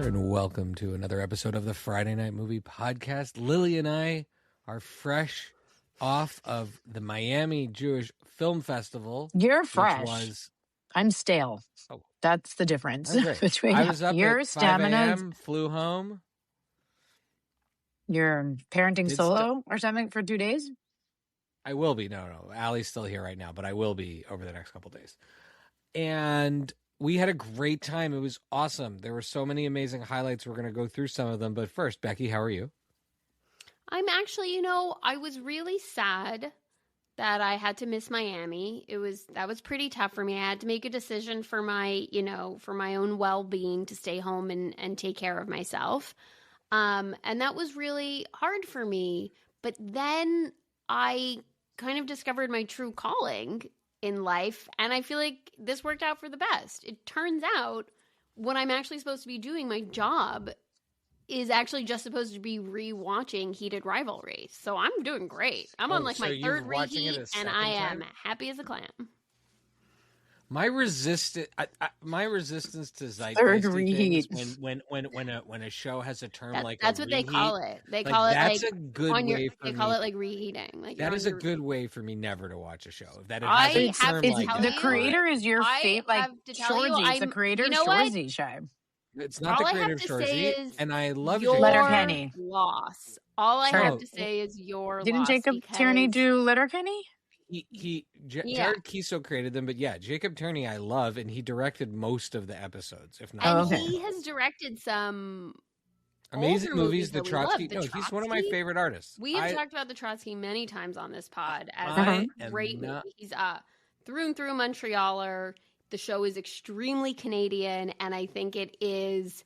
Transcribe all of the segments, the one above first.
and welcome to another episode of the Friday Night Movie Podcast. Lily and I are fresh off of the Miami Jewish Film Festival. You're fresh. I'm stale. Oh, that's the difference between I was up your at 5 stamina. a.m., flew home. You're parenting solo or something for 2 days? I will be. No. Allie's still here right now, but I will be over the next couple days. And we had a great time. It was awesome. There were so many amazing highlights. We're going to go through some of them. But first, Becky, how are you? I'm actually, I was really sad that I had to miss Miami. That was pretty tough for me. I had to make a decision for my own well-being to stay home and take care of myself. And that was really hard for me. But then I kind of discovered my true calling in life, and I feel like this worked out for the best. It turns out what I'm actually supposed to be doing, my job, is actually just supposed to be re-watching Heated Rivalry. So I'm doing great. I'm on my third reheat, and I am happy as a clam. My resistance to zeitgeist things when a show has a term that's what reheat, they call it. They call it that's a good way for me. They call it like reheating. That is a good way for me never to watch a show. That it has a term like that. The creator is your fate, like Shorzy. It's the creator Shorzy, Shai. It's not the creator of Shorzy, and I love your Letterkenny. Loss. All I have to say is your loss. Didn't Jacob Tierney do Letterkenny? Jared Kiso created them, but yeah, Jacob Tierney I love, and he directed most of the episodes, if not. And he has directed some amazing movies. The Trotsky. He's one of my favorite artists. We have talked about the Trotsky many times on this pod as a great movie. He's through and through Montrealer. The show is extremely Canadian, and I think it is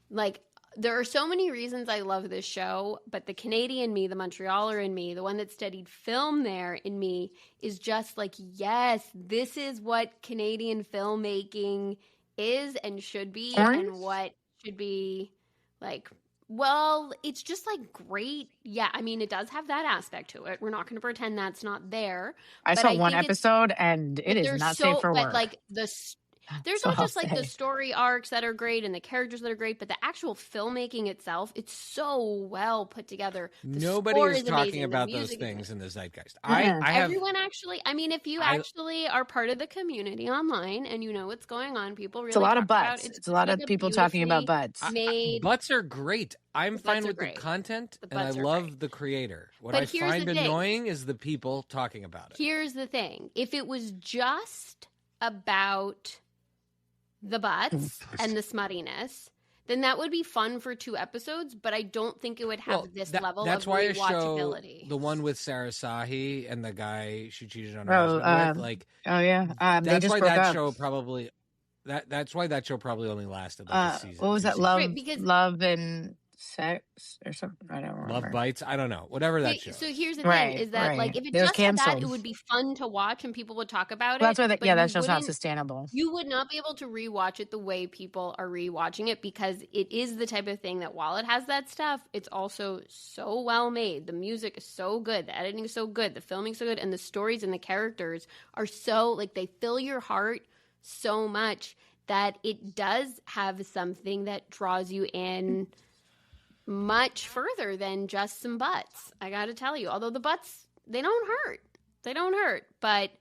like. There are so many reasons I love this show, but the Canadian me, the Montrealer in me, the one that studied film there in me is just like, yes, this is what Canadian filmmaking is and should be and what should be like, well, it's just like great. Yeah, I mean, it does have that aspect to it. We're not going to pretend that's not there. I saw one episode and it is not safe for work. But like there's not just like the story arcs that are great and the characters that are great, but the actual filmmaking itself, it's so well put together. Nobody is talking about those things in the zeitgeist. Everyone actually, I mean, if you actually are part of the community online and you know what's going on, people really it's a lot of butts. It's a lot of people talking about butts. Butts are great. I'm fine with the content and I love the creator. What I find annoying is the people talking about it. Here's the thing. If it was just about the butts and the smuttiness, then that would be fun for 2 episodes, but I don't think it would have this level of rewatchability. The one with Sarah Sahi and the guy she cheated on her husband with, that's why that show probably that's why that show probably only lasted like a season. What was that? Love and Sex or something? I don't remember. Love Bites? I don't know. Whatever that show. So here's the thing: is that like if it just had that, it would be fun to watch and people would talk about it. That's why that show's not sustainable. You would not be able to rewatch it the way people are rewatching it because it is the type of thing that while it has that stuff, it's also so well made. The music is so good, the editing is so good, the filming is so good, and the stories and the characters are so like they fill your heart so much that it does have something that draws you in much further than just some butts. I got to tell you, although the butts, they don't hurt, but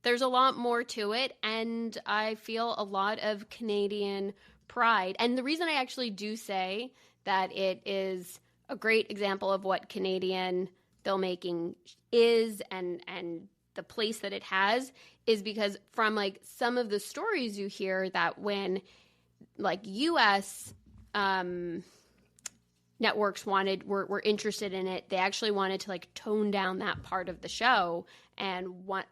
there's a lot more to it. And I feel a lot of Canadian pride. And the reason I actually do say that it is a great example of what Canadian filmmaking is and the place that it has is because from like some of the stories you hear that when like US, networks were interested in it. They actually wanted to like tone down that part of the show and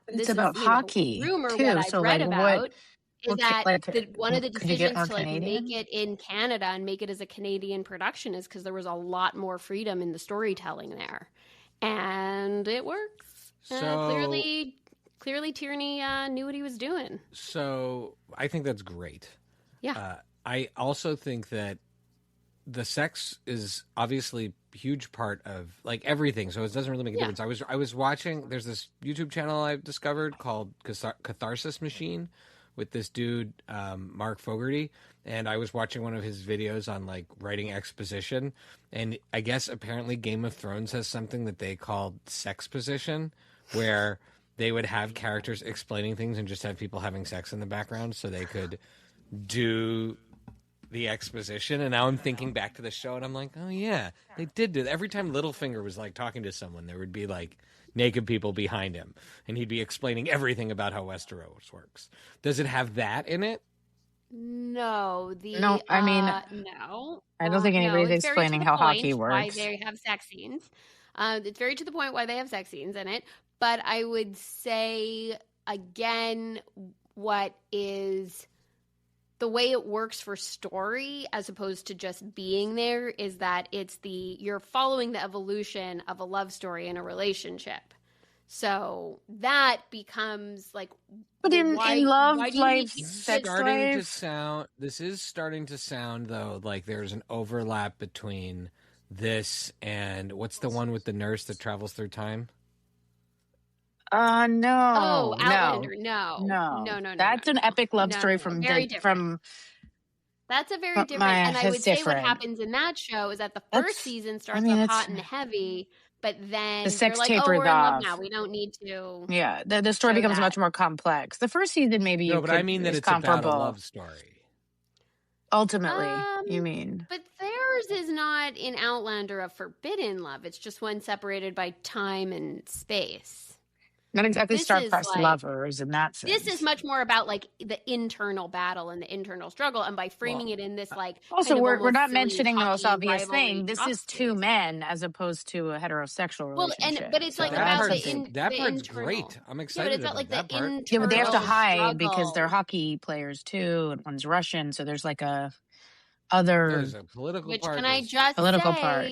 it's about hockey rumor too. What I've read about is that one of the decisions to like Canadian? make it in Canada and make it as a Canadian production is because there was a lot more freedom in the storytelling there, and it works. So clearly Tierney knew what he was doing. So I think that's great. Yeah. I also think that the sex is obviously a huge part of like everything, so it doesn't really make a difference. I was watching. There's this YouTube channel I've discovered called Catharsis Machine, with this dude, Mark Fogarty, and I was watching one of his videos on like writing exposition, and I guess apparently Game of Thrones has something that they called sexposition, where they would have characters explaining things and just have people having sex in the background so they could do the exposition. And now I'm thinking back to the show and I'm like, oh yeah, they did do that. Every time Littlefinger was like talking to someone, there would be like naked people behind him and he'd be explaining everything about how Westeros works. Does it have that in it? No, No, I mean, no. I don't think anybody's explaining how hockey works. Why they have sex scenes. It's very to the point why they have sex scenes in it. But I would say, again, what is the way it works for story as opposed to just being there is that you're following the evolution of a love story in a relationship. So that becomes like, but in love, life, this is starting to sound though like there's an overlap between this and what's the one with the nurse that travels through time? No. Oh, Outlander. No. That's an epic love story from. That's a very different. And I would say what happens in that show is that the first season starts off hot and heavy, but then the sex like, tapers we're in off. love now. We don't need to. Yeah, the story becomes much more complex. The first season maybe. No, but I mean that it's comparable. About a love story. Ultimately, you mean? But theirs is not in Outlander a forbidden love. It's just one separated by time and space. Not exactly star-crossed lovers in that sense. This is much more about like the internal battle and the internal struggle, and by framing it in this like also kind of we're not mentioning the most obvious thing. This is two men as opposed to a heterosexual relationship. But it's like about that part's great. I'm excited about like that part. Yeah, but they have to hide because they're hockey players too, and one's Russian, so there's like there's a political which part. Can I just political say, part?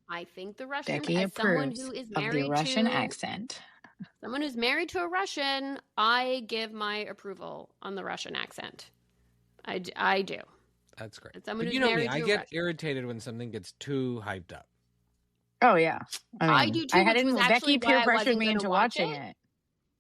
I think the Russian, Becky as someone approves who is of married the Russian to accent. Someone who's married to a Russian, I give my approval on the Russian accent. I do. That's great. Someone but who's you know married me, to I a get Russian. irritated when something gets too hyped up. Oh yeah, I do too. Becky peer pressured me into watching it.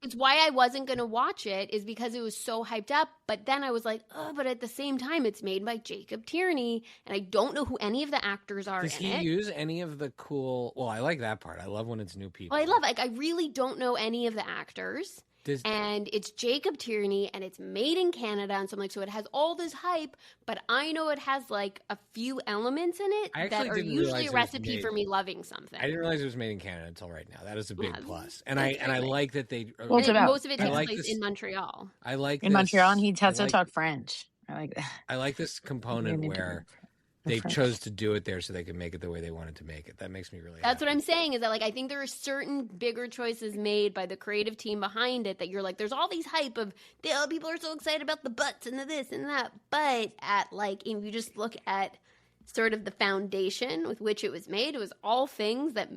It's why I wasn't going to watch it is because it was so hyped up. But then I was like, oh, but at the same time, it's made by Jacob Tierney. And I don't know who any of the actors are in it. Does he use any of the cool... Well, I like that part. I love when it's new people. Well, I really don't know any of the actors. And it's Jacob Tierney, and it's made in Canada, and so I'm like, so it has all this hype, but I know it has like a few elements in it that are usually a recipe for me loving something. I didn't realize it was made in Canada until right now. That is a big plus, and I like that they. Most of it takes place in Montreal. I like in Montreal, and he has to talk French. I like that. I like this component where they chose to do it there so they could make it the way they wanted to make it. That makes me really happy. That's what I'm saying is that like I think there are certain bigger choices made by the creative team behind it that you're like, there's all these hype of people are so excited about the butts and the this and that, but at like if you just look at sort of the foundation with which it was made, it was all things that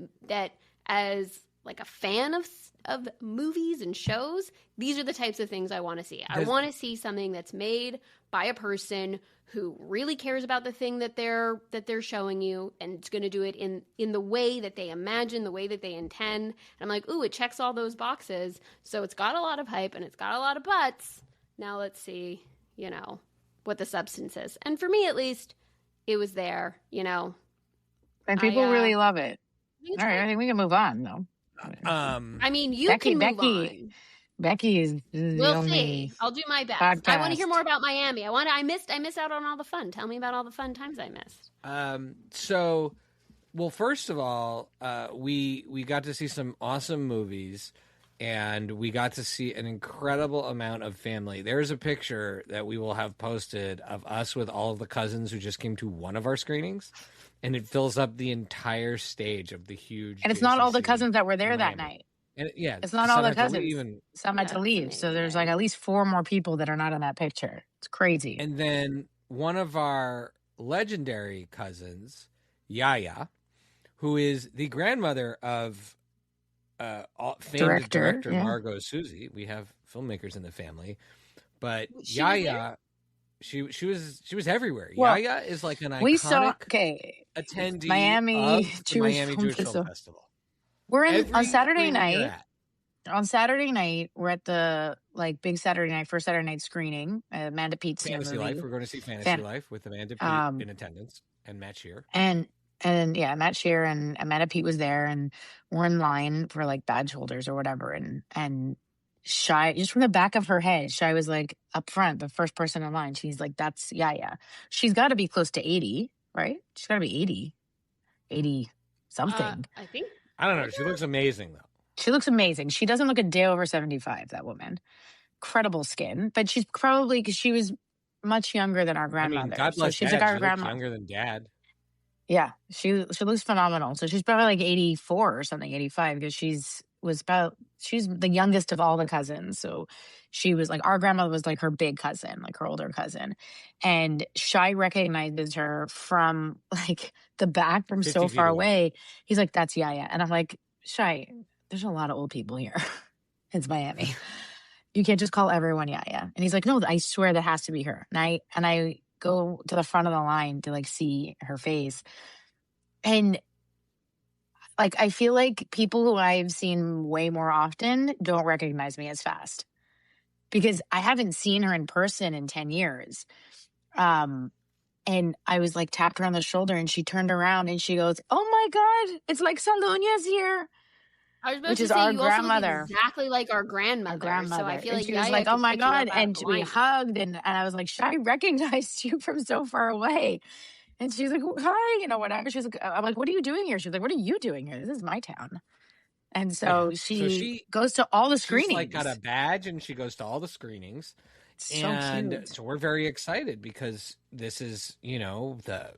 as like a fan of movies and shows, these are the types of things I want to see. I want to see something that's made by a person who really cares about the thing that they're showing you, and it's going to do it in the way that they imagine, the way that they intend. And I'm like, ooh, it checks all those boxes. So it's got a lot of hype and it's got a lot of butts. Now let's see, what the substance is. And for me, at least, it was there, And people really love it. All right, I think we can move on, though. I mean, you can move on. Becky is we'll see. I'll do my best. Podcast. I want to hear more about Miami. I missed out on all the fun. Tell me about all the fun times I missed. Well, first of all, we got to see some awesome movies, and we got to see an incredible amount of family. There's a picture that we will have posted of us with all of the cousins who just came to one of our screenings, and it fills up the entire stage of the huge. And it's not all the cousins that were there that night. And it's not all the cousins. Some had to leave. So there's like at least 4 more people that are not in that picture. It's crazy. And then one of our legendary cousins, Yaya, who is the grandmother of famed director Margot Susie. We have filmmakers in the family. But Yaya, she was everywhere. Well, Yaya is like an iconic attendee Miami of the Miami Jewish Film Festival. We're on Saturday night. On Saturday night, we're at the like big Saturday night, first Saturday night screening. Amanda Pete's in the Fantasy movie. Life. We're going to see Fantasy Life with Amanda Pete in attendance and Matt Shear. And yeah, Matt Shear and Amanda Pete was there, and we're in line for like badge holders or whatever. And Shai, just from the back of her head, Shai was like up front, the first person in line. She's like, that's Yaya. She's got to be close to 80, right? She's got to be 80 something. I think. I don't know. She looks amazing, though. She looks amazing. She doesn't look a day over 75, that woman. Incredible skin. But she's probably, because she was much younger than our grandmother. I mean, God bless she's Dad. like our she grandma. Looks younger than Dad. Yeah, she looks phenomenal. So she's probably like 84 or something, 85, because she's the youngest of all the cousins. So she was like, our grandmother was like her big cousin, like her older cousin. And Shai recognizes her from like the back from so far away. He's like, that's Yaya. And I'm like, Shai, there's a lot of old people here. It's Miami. You can't just call everyone Yaya. And he's like, no, I swear that has to be her. And I go to the front of the line to like see her face. And like, I feel like people who I've seen way more often don't recognize me as fast because I haven't seen her in person in 10 years. And I was like tapped her on the shoulder and she turned around and she goes, oh my God, it's like Salunia's here. I was about which to is say, our you grandmother. Also look exactly like our grandmother. So I feel and like she was like, "Oh my God!" And we hugged, and I was like, "I recognized you from so far away." And she's like, "Hi," whatever. She's like, "I'm like, what are you doing here?" She's like, "What are you doing here? This is my town." And so she goes to all the screenings. She's like got a badge, and she goes to all the screenings. So cute. So we're very excited because this is, the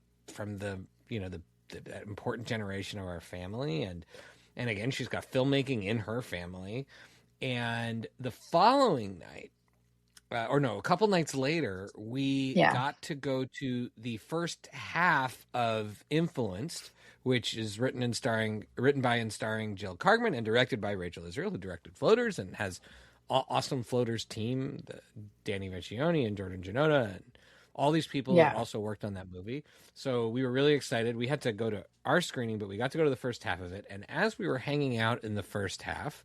important generation of our family, and again, she's got filmmaking in her family. And the following night, a couple nights later, we got to go to the first half of Influenced, which is written by and starring Jill Kargman and directed by Rachel Israel, who directed Floaters and has awesome Floaters team, Danny Vecchione and Jordan Janota, and all these people that also worked on that movie. So we were really excited. We had to go to our screening, but we got to go to the first half of it. And as we were hanging out in the first half,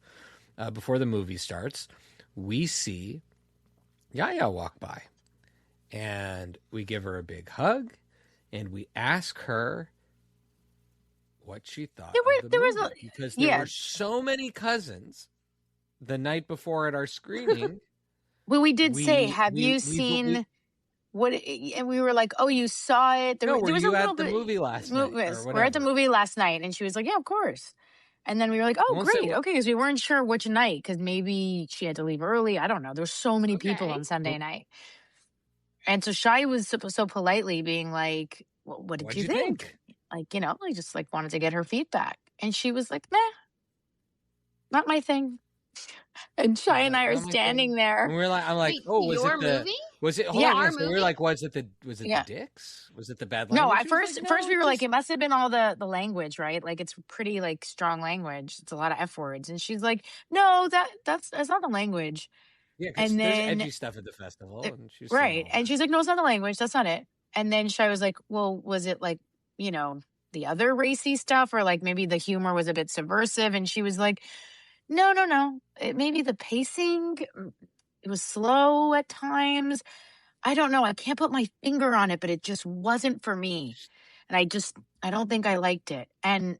before the movie starts, we see Yaya walk by. And we give her a big hug, and we ask her what she thought of the movie. Because there were so many cousins the night before at our screening. Well, we did say, have you seen... What, and we were like, oh, you saw it. There was you at the movie last night? We're at the movie last night. And she was like, yeah, of course. And then we were like, oh, great. Okay, because we weren't sure which night because maybe she had to leave early. I don't know. There's so many people on Sunday night. And so Shai was so politely being like, well, what did you think? Like, I just like wanted to get her feedback. And she was like, nah, not my thing. And Shai and I are standing there. And we're like, I'm like, wait, oh, was your it the movie? Was it? Our so movie? we were like, was it the dicks? Was it the bad language? No, at first we were like, it must have been all the language, right? Like it's pretty like strong language. It's a lot of F words. And she's like, no, that's not the language. Yeah, because there's edgy stuff at the festival. And she's right. And she's like, no, it's not the language. That's not it. And then Shai was like, well, was it like, the other racy stuff, or like maybe the humor was a bit subversive? And she was like, no. Maybe the pacing, it was slow at times. I don't know. I can't put my finger on it, but it just wasn't for me. And I don't think I liked it. And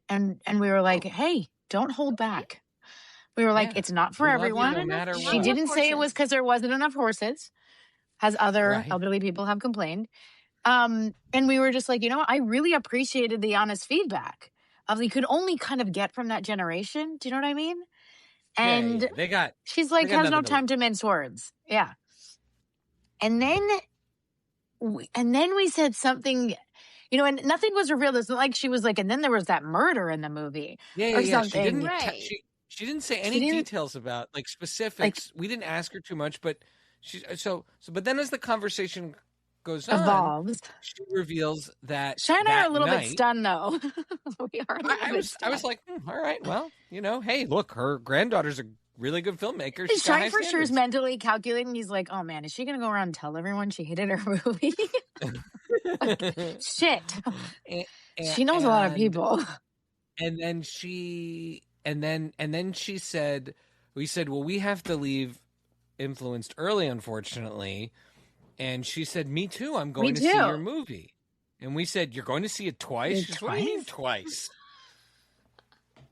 we were like, hey, don't hold back. We were like, it's not for everyone. She didn't say it was because there wasn't enough horses, as other elderly people have complained. And we were just like, I really appreciated the honest feedback of we could only kind of get from that generation. Do you know what I mean? And she's like, has no time to mince words. Yeah. And then we said something, and nothing was revealed. It's not like she was like, and then there was that murder in the movie or something. She didn't say any details about like specifics. We didn't ask her too much, but but then as the conversation goes on, evolves, she reveals that Shai and I are a little bit stunned, though. We are. I was like, all right, well, hey, look, her granddaughter's a really good filmmaker. Shai for sure is mentally calculating. He's like, oh man, is she going to go around and tell everyone she hated her movie? Shit, she knows a lot of people. And then she said, we said, well, we have to leave influenced early, unfortunately. And she said, "Me too. I'm going to see too. your movie." And we said, "You're going to see it twice?" She said, "What do you mean twice?"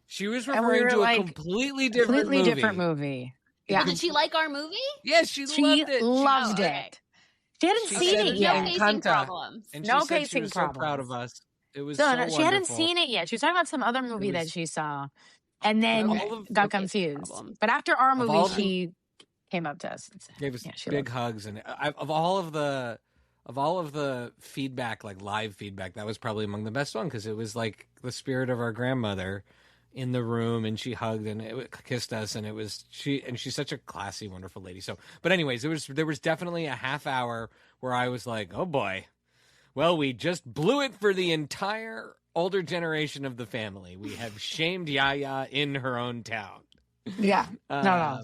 She was And we referring were to a like, completely different movie. Yeah. Well, did she like our movie? Yes, she loved it. Loved Oh, it. okay. She hadn't She seen said it it yet. No pacing problems. And No she said she pacing was so proud of problems. us. It was So, so no, wonderful. she hadn't seen it yet. She was talking about some other movie that she saw, and then got confused. But after our movie, she came up to us and said, gave us big hugs, and of all of the feedback, like live feedback, that was probably among the best one because it was like the spirit of our grandmother in the room, and she hugged and kissed us, and she's such a classy, wonderful lady. So, but anyways, there was definitely a half hour where I was like, oh boy, well, we just blew it for the entire older generation of the family. We have shamed Yaya in her own town. Yeah. No.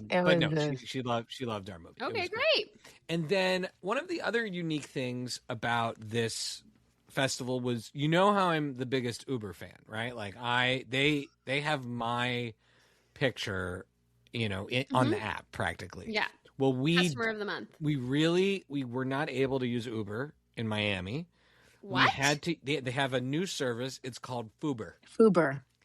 She loved our movie. Okay, great. And then one of the other unique things about this festival was, you know how I'm the biggest Uber fan, right? Like they have my picture, on the app practically. Yeah. Well, Customer of the month. We were not able to use Uber in Miami. What? We had to. They have a new service. It's called Fuber.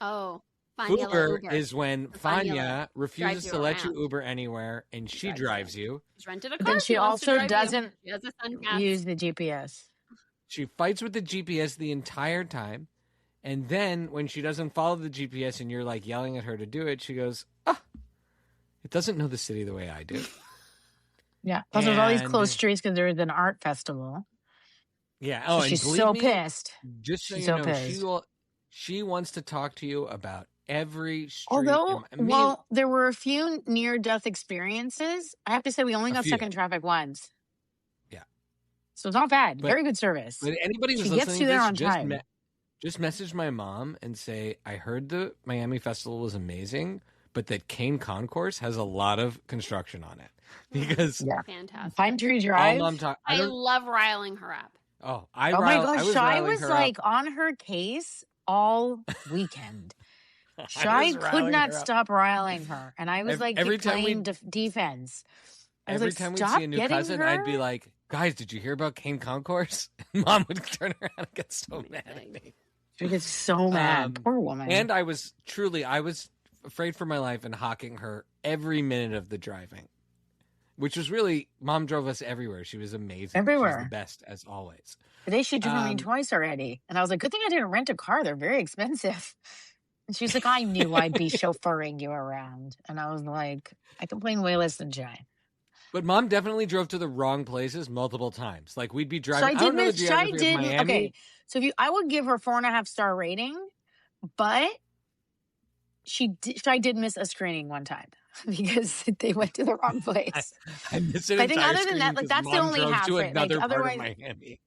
Oh. Fuber is when Fanya refuses to let around. you Uber anywhere, and she drives you. She's rented a car. Then she also doesn't use use the GPS. She fights with the GPS the entire time, and then when she doesn't follow the GPS and you're like yelling at her to do it, she goes, it doesn't know the city the way I do. Yeah. Plus, there's all these closed streets because there is an art festival. Yeah. Oh, so she's so pissed. Just so she's you so know, pissed. she wants to talk to you about every street. Although, there were a few near-death experiences. I have to say, we only got stuck in traffic once. Yeah. So it's not bad. Very good service. But anybody who's she gets you there on time. Just message my mom and say, I heard the Miami Festival was amazing, but that Cane Concourse has a lot of construction on it. Because fantastic. Pine Tree Drive. I love riling her up. Oh, my gosh, Shai was like on her case all weekend. Shai could not stop riling her, and I was like playing defense. Every time we'd see a new cousin, I'd be like, guys, did you hear about Cane Concourse? And Mom would turn around and get so mad at me. She gets so mad. Poor woman. And I was afraid for my life and hawking her every minute of the driving, which was really, Mom drove us everywhere. She was amazing. Everywhere. She's the best, as always. Today she drove me twice already. And I was like, good thing I didn't rent a car. They're very expensive. And she's like, I knew I'd be chauffeuring you around. And I was like, I complain way less than Shai. But Mom definitely drove to the wrong places multiple times. Like, we'd be driving. Shai did. Okay, so I would give her 4.5-star rating, but Shai did miss a screening one time because they went to the wrong place. I missed an I think entire other than that, like that's the only half. To right? another like, part of Miami.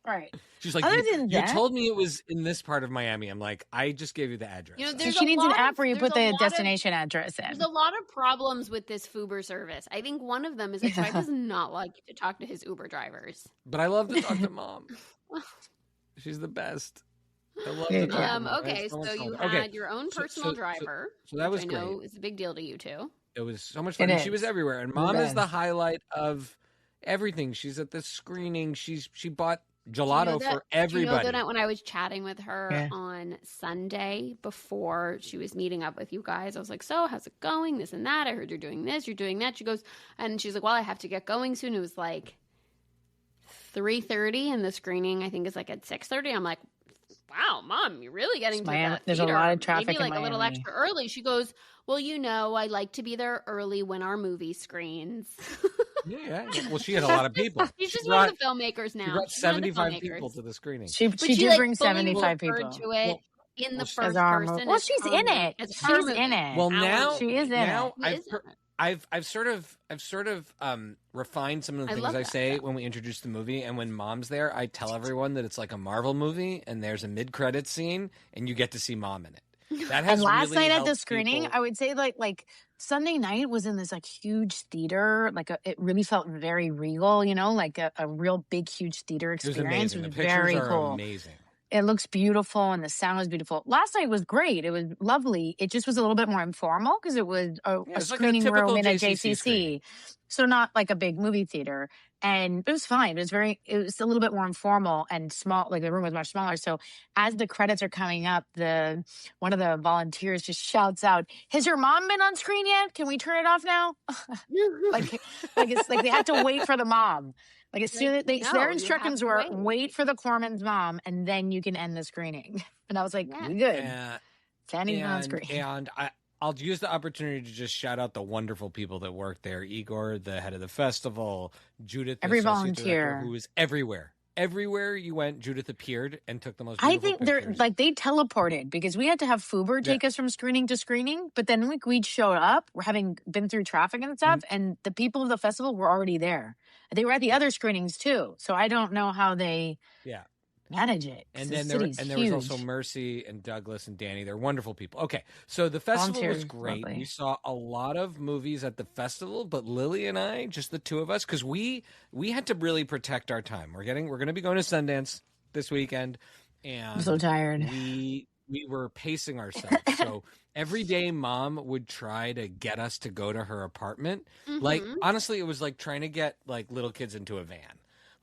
Right. She's like, you told me it was in this part of Miami. I'm like, I just gave you the address. She needs an app where you put the destination address in. There's a lot of problems with this Fuber service. I think one of them is that Shai does not like to talk to his Uber drivers. But I love to talk to Mom. She's the best. I love to talk okay, so you had your own personal driver. So that was great. I know great. it's a big deal to you too. It was so much fun. And she was everywhere. And Mom is the highlight of everything. She's at the screening. She bought gelato for everybody. You know that when I was chatting with her on Sunday before she was meeting up with you guys, I was like, so how's it going? This and that. I heard you're doing this, you're doing that. She goes, and she's like, well, I have to get going soon. It was like 3:30 and the screening I think is like at 6:30. I'm like, wow, Mom, you're really getting to that there's theater. A lot of traffic maybe like in a little extra early. She goes, well, I like to be there early when our movie screens. Yeah. Well, she had a lot of people. She's just one of the filmmakers now. She brought 75 people to the screening. She did bring 75 people. To it in the first person. Well, she's in it. She's in it. Well, now she is in it. I've sort of refined some of the things I say when we introduce the movie, and when Mom's there, I tell everyone that it's like a Marvel movie, and there's a mid-credits scene, and you get to see Mom in it. That has and last really night at the screening, people. I would say like Sunday night was in this like huge theater, it really felt very regal, like a real big huge theater experience. It was amazing. It was the pictures very are cool. Amazing. It looks beautiful and the sound was beautiful. Last night was great. It was lovely. It just was a little bit more informal because it was a It's like a screening typical room in a JCC screening. JCC. So not like a big movie theater. And it was fine. It was a little bit more informal and small. Like the room was much smaller. So as the credits are coming up, one of the volunteers just shouts out, "Has your mom been on screen yet? Can we turn it off now?" like it's like they had to wait for the mom. Like as soon as their instructions were wait for the Corman's mom and then you can end the screening. And I was like, good. Fanny's on screen. And I'll use the opportunity to just shout out the wonderful people that work there. Igor, the head of the festival, Judith, every the volunteer who was everywhere. Everywhere you went, Judith appeared and took the most I beautiful think pictures. they teleported because we had to have Fuber take us from screening to screening, but then we'd show up, we're having been through traffic and stuff, and the people of the festival were already there. They were at the other screenings too, so I don't know how they manage it. And then there was also Mercy and Douglas and Danny. They're wonderful people. Okay, so the festival was great. Lovely. We saw a lot of movies at the festival, but Lily and I, just the two of us, because we had to really protect our time. We're going to be going to Sundance this weekend, and I'm so tired. We were pacing ourselves. So every day, Mom would try to get us to go to her apartment. Mm-hmm. Like honestly, it was like trying to get like little kids into a van.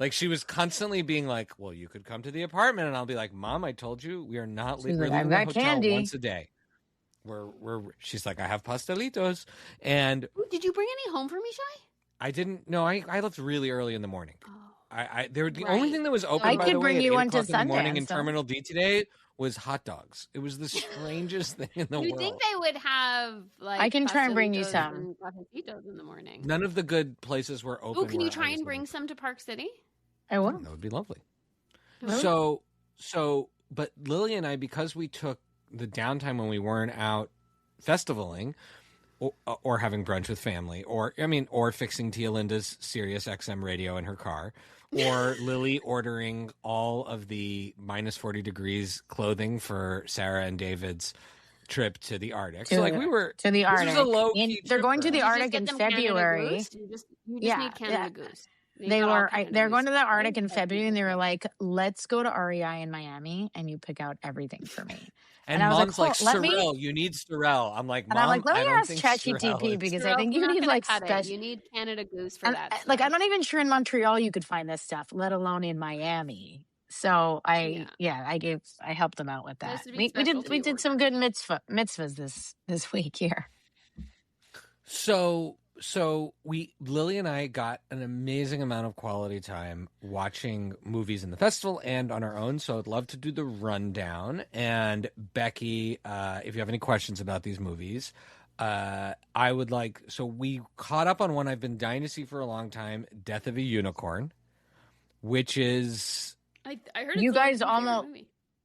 Like she was constantly being like, "Well, you could come to the apartment," and I'll be like, "Mom, I told you we are not leaving the hotel candy once a day. She's like, I have pastelitos." And did you bring any home for me, Shai? I didn't. No, I left really early in the morning. Oh. The only thing that was open. I by could the bring way, you at one to 8 o'clock in the morning Sundance in Terminal D today was hot dogs. It was the strangest thing in the world. You think they would have like? I can try and bring you some in the morning. None of the good places were open. Oh, can you try and bring some to Park City? I will. That would be lovely. Really? But Lily and I, because we took the downtime when we weren't out festivaling or having brunch with family, or fixing Tia Linda's Sirius XM radio in her car, or Lily ordering all of the minus 40 degrees clothing for Sarah and David's trip to the Arctic. So like we were to the Arctic. This was a low-key they're going to the Arctic in February. You just need Canada Goose. They're going to the Arctic in February, and they were like, "Let's go to REI in Miami, and you pick out everything for me." And I was Mom's like, "Sorrel, you need Sorrel." I'm like, "Mom, let me ask ChatGPT because I think you need like special. You need Canada Goose for that. Like, I'm not even sure in Montreal you could find this stuff, let alone in Miami. So I helped them out with that. We did some good mitzvahs this week here. So Lily and I got an amazing amount of quality time watching movies in the festival and on our own. So I'd love to do the rundown. And Becky, if you have any questions about these movies, I would like. So we caught up on one I've been dying to see for a long time, Death of a Unicorn, which is I heard you guys almost.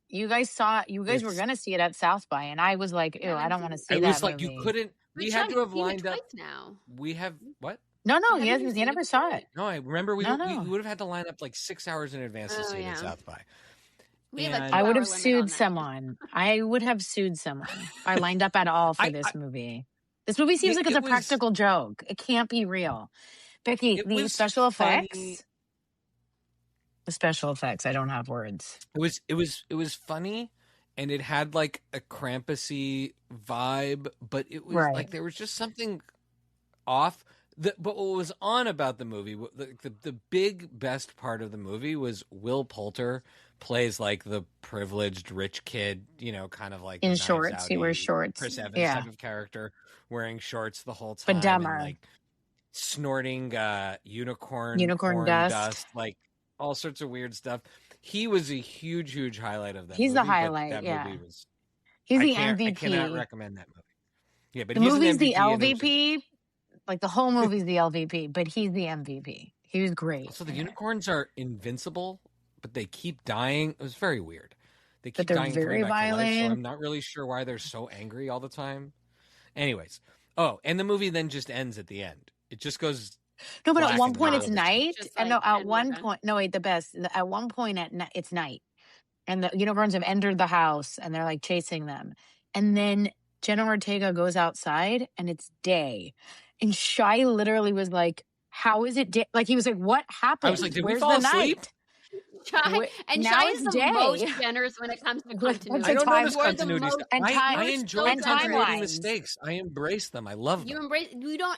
You guys were going to see it at South by, and I was like, ew, I don't want to see that. It was like movie. You couldn't. We had to have lined up. Now. We have what? No, he never saw it. No, I remember we would have had to line up like 6 hours in advance to see it at South by. I would have sued someone. I would have sued someone. I lined up at all for this movie. This movie seems like it's a practical joke. It can't be real. Becky, the special effects. The special effects. I don't have words. It was funny. And it had like a Krampus-y vibe, but it was like there was just something off. But what was on about the movie, the big best part of the movie was Will Poulter plays like the privileged rich kid, kind of like in shorts. He wears shorts. Chris Evans type of character, wearing shorts the whole time, but dumber, and, like snorting unicorn dust, like all sorts of weird stuff. He was a huge highlight of that. He's movie, the highlight. Movie was, he's the MVP. I cannot recommend that movie. Yeah, but the movie's the LVP. Like the whole movie's the LVP, but he's the MVP. He was great. So the unicorns are invincible, but they keep dying. It was very weird. They keep they're dying very violent. Life, so I'm not really sure why they're so angry all the time. Anyways, and the movie then just ends at the end. It just goes. No, but at one point it's night. And no, at one point, no, wait, the best. At one point it's night, and the unicorns have entered the house, and they're like chasing them. And then Jenna Ortega goes outside, and it's day. And Shai literally was like, "How is it day?" Like he was like, "What happened? I was like, "Did Where's we fall the asleep?" Night? now Shai it's is the day. most generous when it comes to continuity. I don't notice You're the continuity most- stuff. and I enjoy and continuity timelines. mistakes. I embrace them. I love them. You embrace you don't.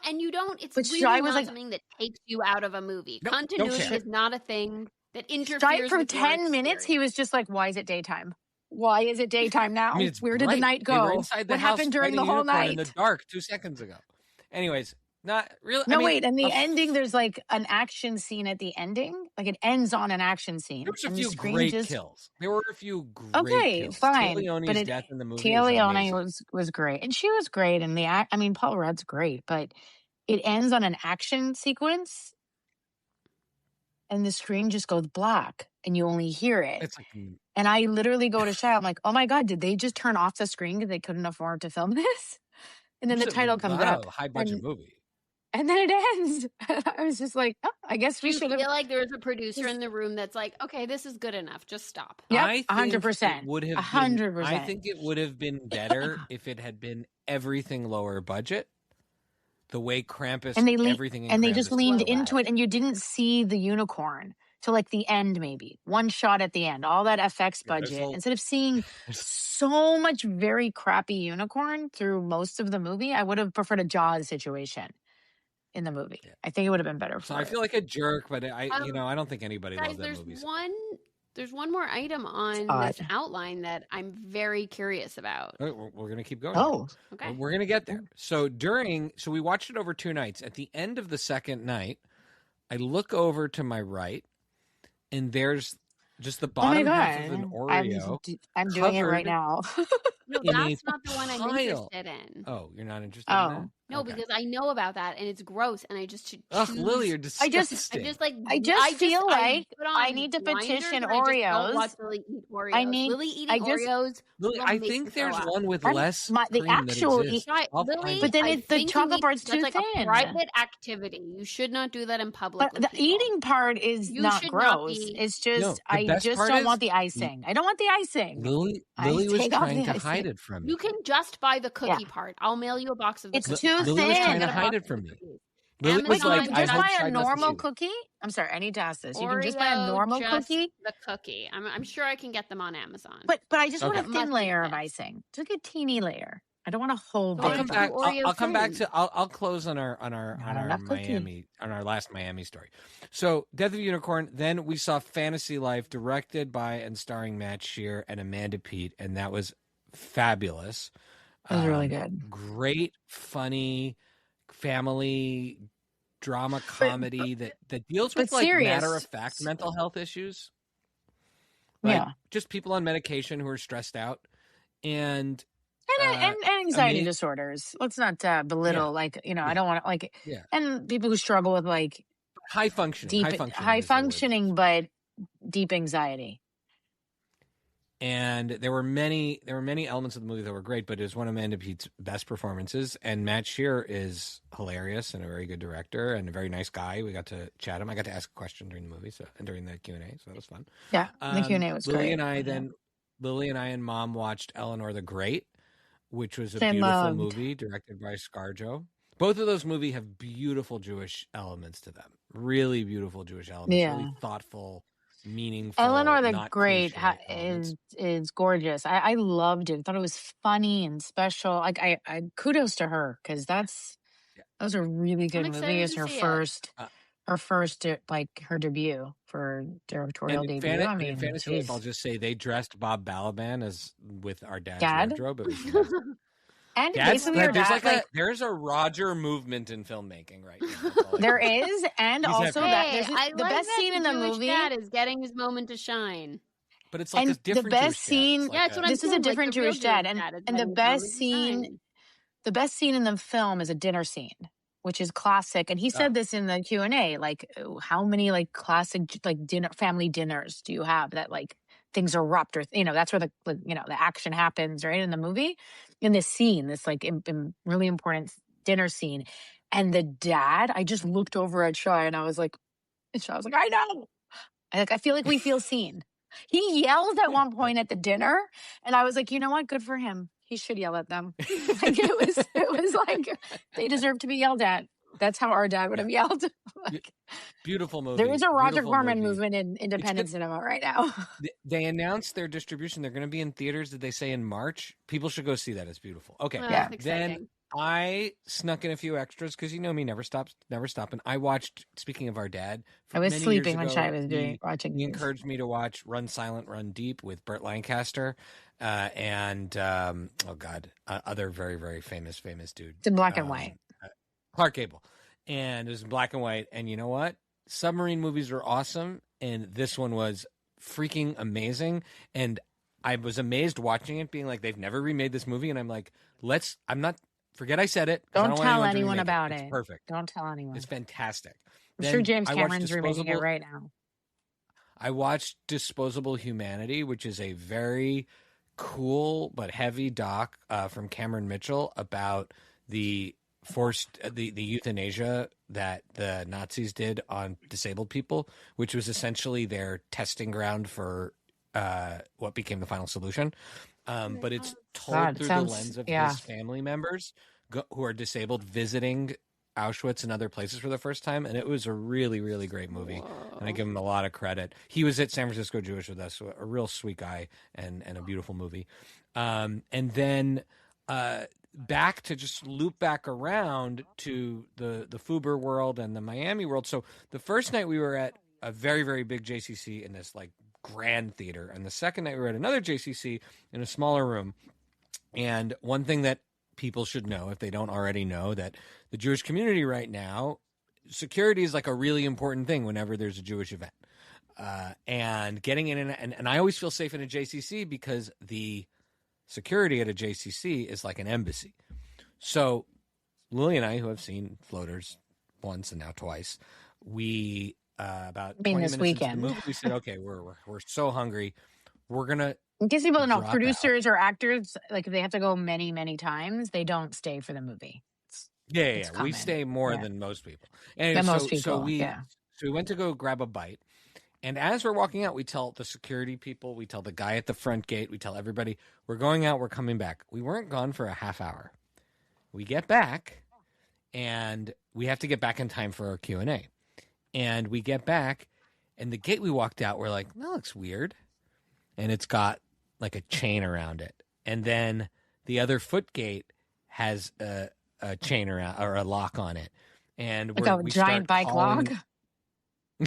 It's But really Shai not was like- something that takes you out of a movie. Nope, don't Continuity care. is not a thing that Shai, interferes for with your 10 minutes, he was just like, why is it daytime? Why is it daytime now? I mean, it's Where did the bright. night They were go? inside the What house happened during the fighting whole unicorn night? in the dark 2 seconds ago. Anyways, not really. No, I mean, wait. And the ending, there's like an action scene at the ending. Like it ends on an action scene. there was a and the few screen great just- kills. There were a few great Okay, kills. fine. Tia But Leone's death in the movie Tia is Leone amazing. was great. And she was great. And I mean, Paul Rudd's great, but it ends on an action sequence and the screen just goes black and you only hear it. It's like And I literally go to Shai. I'm like, oh my God, did they just turn off the screen because they couldn't afford to film this? And then the title comes up. high budget movie. And then it ends. I was just like, oh, I guess Do we you should have. feel like there was a producer in the room that's like, okay, this is good enough. Just stop. Yep, I think 100%. it would have 100%. been, I think it would have been better if it had been everything lower budget. The way Krampus And they everything in and they Krampus just is leaned low into budget. it, and you didn't see the unicorn till like the end, maybe one shot at the end. All that FX Yeah, there's budget, a- instead of seeing so much very crappy unicorn through most of the movie, I would have preferred a Jaws situation in the movie. Yeah. I think it would have been better. So For I it. feel like a jerk, but I don't think anybody Guys, loves that movie. So. there's one more item on Odd. this outline that I'm very curious about. We're gonna keep going. Oh, Okay. We're gonna get there. So we watched it over 2 nights. At the end of the second night, I look over to my right, and there's just the oh my bottom half of God! an Oreo. I'm doing it right covered now. No, in a that's not the one I'm pile. interested in. Oh, you're not interested in Oh. that? No, Okay. because I know about that and it's gross, and I just choose. Ugh, Lily, you're I just- disgusting. I just feel like put on I need to blinders petition and I just don't Oreos. watch Lily eat Oreos. I need- Lily eating I just- Oreos. Lily, will I make me think throw there's up. one with I'm- less the cream actual that exists. Shai, I'll Lily, find But then I the think you chocolate need- bar's that's too like a thin. private activity. You should not do that in public. But with the people. eating part is You not should not gross. be- It's No, just the I best just part don't is- want the icing. I don't want the icing. Lily I was take off trying the to hide icing. it from me. You can just buy the cookie part. I'll mail you a box of the It's cookies. too Lily was trying thin. to Get a hide box it of from me. cookies. Lily Amazon was like, you can I just hope buy Shai a doesn't normal see it. cookie. I'm sorry, I need to ask this. You can just buy a Oreo, normal just cookie, The cookie. I'm sure I can get them on Amazon. but I just want Okay. a Must thin be layer of thick. icing, just like a teeny layer. I don't want a whole So I'll big. come do back. Oreo I'll come back thin. to. I'll close on our enough cookie. our last Miami story. So, Death of a Unicorn. Then we saw Fantasy Life, directed by and starring Matt Shear and Amanda Peet, and that was fabulous. It was really good. Great, funny, family drama comedy that deals with but like serious. matter of fact mental health issues. Like, Yeah. just people on medication who are stressed out, and And anxiety ama- disorders. Let's not belittle. Like I don't want to like. Yeah. And people who struggle with like high functioning. deep, High functioning. but deep anxiety. And there were many elements of the movie that were great, but it was one of Amanda Peet's best performances. And Matt Shear is hilarious and a very good director and a very nice guy. We got to chat him. I got to ask a question during the movie, and during the Q&A, so that was fun. Yeah, the Q&A was Lily great. and I Yeah. Lily and I and Mom watched Eleanor the Great, which was a They beautiful loved. movie directed by ScarJo. Both of those movies have beautiful Jewish elements to them. Really beautiful Jewish elements. Yeah. Really thoughtful, meaningful. Eleanor the not Great cliche elements. is gorgeous. I loved it. I thought it was funny and special. Like I kudos to her because that was a really good movie. excited It's to her see it. first like her debut for directorial And debut. I in mean, Fantasy Life, geez. I'll just say they dressed Bob Balaban as with our dad's Dad? wardrobe. It was And Dad's, basically her there's dad, like there's a Roger movement in filmmaking right now. That's all I there know. is, and He's also everywhere. that Hey, there's I the like best that scene in the Jewish movie. dad is getting his moment to shine. But it's like And a different the best Jewish dad. scene- It's Yeah, that's what I'm This is a saying. different like, the real Jewish dad, is and getting the his moment best to scene- shine. The best scene in the film is a dinner scene, which is classic. And he said this in the Q&A, like how many like classic like family dinners do you have that like things erupt or that's where the action happens, right, in the movie, in this scene, this like really important dinner scene. And the dad, I just looked over at Shai and I was like, I know. I feel like we feel seen. He yelled at one point at the dinner and I was like, you know what? Good for him. He should yell at them. Like it was like they deserve to be yelled at. That's how our dad would have yelled. Like, Beautiful movie. there is a Roger Beautiful Corman movie. movement in independent cinema right now. They announced their distribution. They're going to be in theaters. Did they say in March? People should go see that. It's beautiful. Okay. Yeah. Then I snuck in a few extras because you know me, never stopping. I watched, speaking of our dad, I was many sleeping years when ago, Shai was watching. He encouraged me to watch Run Silent, Run Deep with Burt Lancaster and other very, very famous dude. It's in black and white. Clark Gable. And it was in black and white. And you know what? Submarine movies were awesome. And this one was freaking amazing. And I was amazed watching it, being like, they've never remade this movie. And I'm like, forget I said it. Don't tell anyone anyone about it. it. It's perfect. Don't tell anyone. It's fantastic. I'm sure James Cameron's remaking it right now. I watched Disposable Humanity, which is a very cool but heavy doc from Cameron Mitchell about the euthanasia that the Nazis did on disabled people, which was essentially their testing ground for what became the final solution. But it's told through the lens of his family members who are disabled visiting Auschwitz and other places for the first time. And it was a really, really great movie. Whoa. And I give him a lot of credit. He was at San Francisco Jewish with us, a real sweet guy and a beautiful movie. And then back to just loop back around to the Fuber world and the Miami world. So the first night we were at a very, very big JCC in this like grand theater. And the second night we were at another JCC in a smaller room. And one thing that people should know, if they don't already know, that the Jewish community right now, security is like a really important thing whenever there's a Jewish event. And getting in and I always feel safe in a JCC because the security at a JCC is like an embassy. So Lily and I, who have seen Floaters once and now twice, we about 20 this minutes weekend. into the movie, we said, okay, we're so hungry. We're going to, in case people don't know, drop producers or actors, like if they have to go many, many times, they don't stay for the movie. It's we stay more than most people. And so we went to go grab a bite. And as we're walking out, we tell the security people, we tell the guy at the front gate, we tell everybody, we're going out, we're coming back. We weren't gone for a half hour. We get back, and we have to get back in time for our Q&A. And we get back, and the gate we walked out, we're like, that looks weird. And it's got like a chain around it. And then the other foot gate has a chain around, or a lock on it. And like a giant bike lock?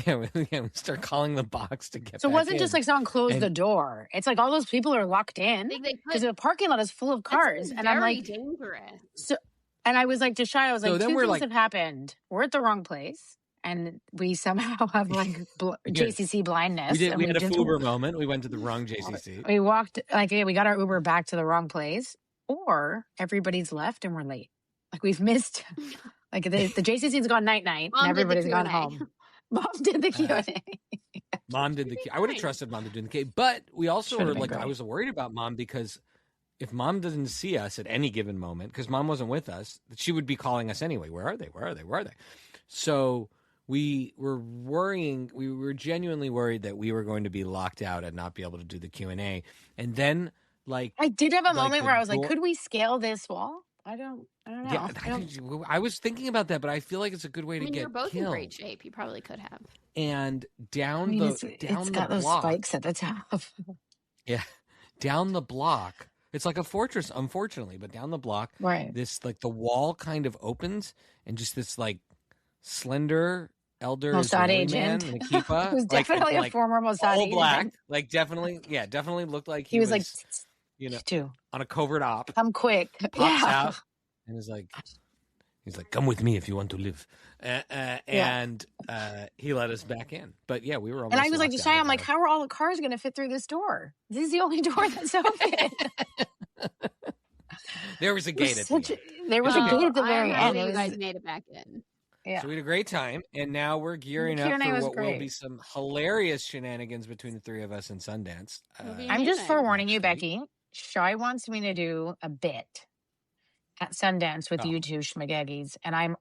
Yeah, we start calling the box to get. So it back wasn't just like someone closed the door. It's like all those people are locked in because the parking lot is full of cars, and I'm like, dangerous. So, and I was like to Shai, I was like, two things like, have happened. We're at the wrong place, and we somehow have like JCC blindness. We had a Fuber moment. We went to the wrong JCC. We walked we got our Uber back to the wrong place, or everybody's left and we're late. Like we've missed. Like the JCC's gone night, and everybody's gone home. Mom did the Q&A. Mom did the Q. I would have trusted Mom to do the Q, but we also were like, I was worried about Mom because if Mom doesn't see us at any given moment, because Mom wasn't with us, she would be calling us anyway. Where are they? Where are they? Where are they? So we were worrying. We were genuinely worried that we were going to be locked out and not be able to do the Q&A. And then, like, I did have a moment where I was like, could we scale this wall? I don't know. Yeah, I was thinking about that, but I feel like it's a good way to get you're both killed. In great shape. You probably could have. And down it's got those spikes at the top. Yeah, down the block. It's like a fortress, unfortunately, but down the block, right? This like the wall kind of opens, and just this like slender elder Mossad Israeli agent, man in a kippah, who's definitely a former Mossad agent. Black, like definitely looked like he was like. On a covert op. Come quick. Pops out and he's like, come with me if you want to live. And he let us back in. But yeah, we were almost. And I was like to Shai, I'm like, how are all the cars going to fit through this door? This is the only door that's open. There was a gate at the end. There was a gate at the very end. You guys made it back in. Yeah. So we had a great time, and now we're gearing up for what will be some hilarious shenanigans between the three of us in Sundance. I'm just forewarning you, Becky. Shai wants me to do a bit at Sundance with you two schmageggies, and I'm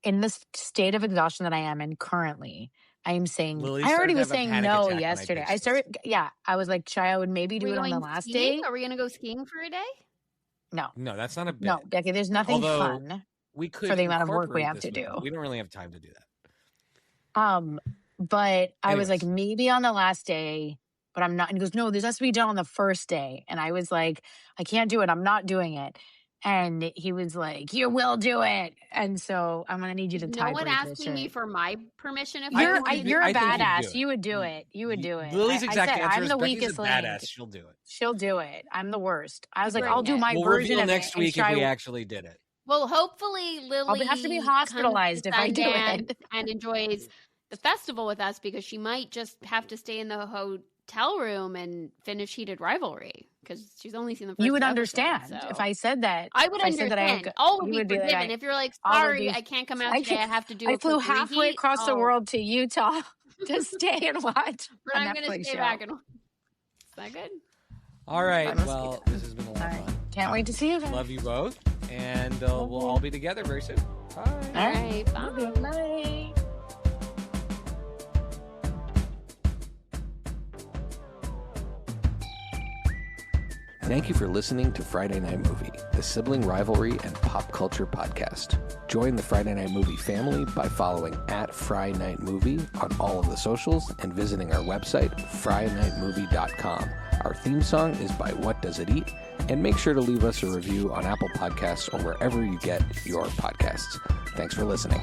in the state of exhaustion that I am in currently. I am saying, I already was saying no yesterday. I was like, Shai, I would maybe do it on the last day. Are we going to go skiing for a day? No, that's not a bit. No, Becky, there's nothing fun. We could for the amount of work we incorporate have this to do. movie. We don't really have time to do that. But I was like, Anyways. maybe on the last day, but I'm not. And he goes, no, this has to be done on the first day. And I was like, I can't do it. I'm not doing it. And he was like, you will do it. And so I'm going to need you to No tie one break asking me for my permission if You're, I think you're I a think you'd do badass. it. You would do it. You would do it. Lily's exact I said, answer I'm is the Becky's weakest a link. badass. She'll do it. She'll do it. I'm the worst. I was like, Bring I'll do it. my We'll version reveal of next it. week if we actually did it. Well, hopefully Lily I'll have to be comes hospitalized to if I do Sundance it. and enjoys the festival with us, because she might just have to stay in the hotel room and finish Heated Rivalry because she's only seen the first You would episode, understand so. if I said that. I would if understand. I said that All would you be would be like, forgiven. If you're like, all would sorry, be- I can't come out today. I have to do I a flew quick halfway reheat. across the Oh, world to Utah to stay and watch but a I'm going to Netflix stay show. back and. Is that good? All right. I must Well, be- this has been a lot All of right. fun. Can't wait to see you guys. Love you both, and we'll all be together very soon. Bye. All right. Bye. Love you. Bye. Thank you for listening to Friday Night Movie, the sibling rivalry and pop culture podcast. Join the Friday Night Movie family by following @FryNightMovie on all of the socials and visiting our website, FryNightMovie.com. Our theme song is by What Does It Eat? And make sure to leave us a review on Apple Podcasts or wherever you get your podcasts. Thanks for listening.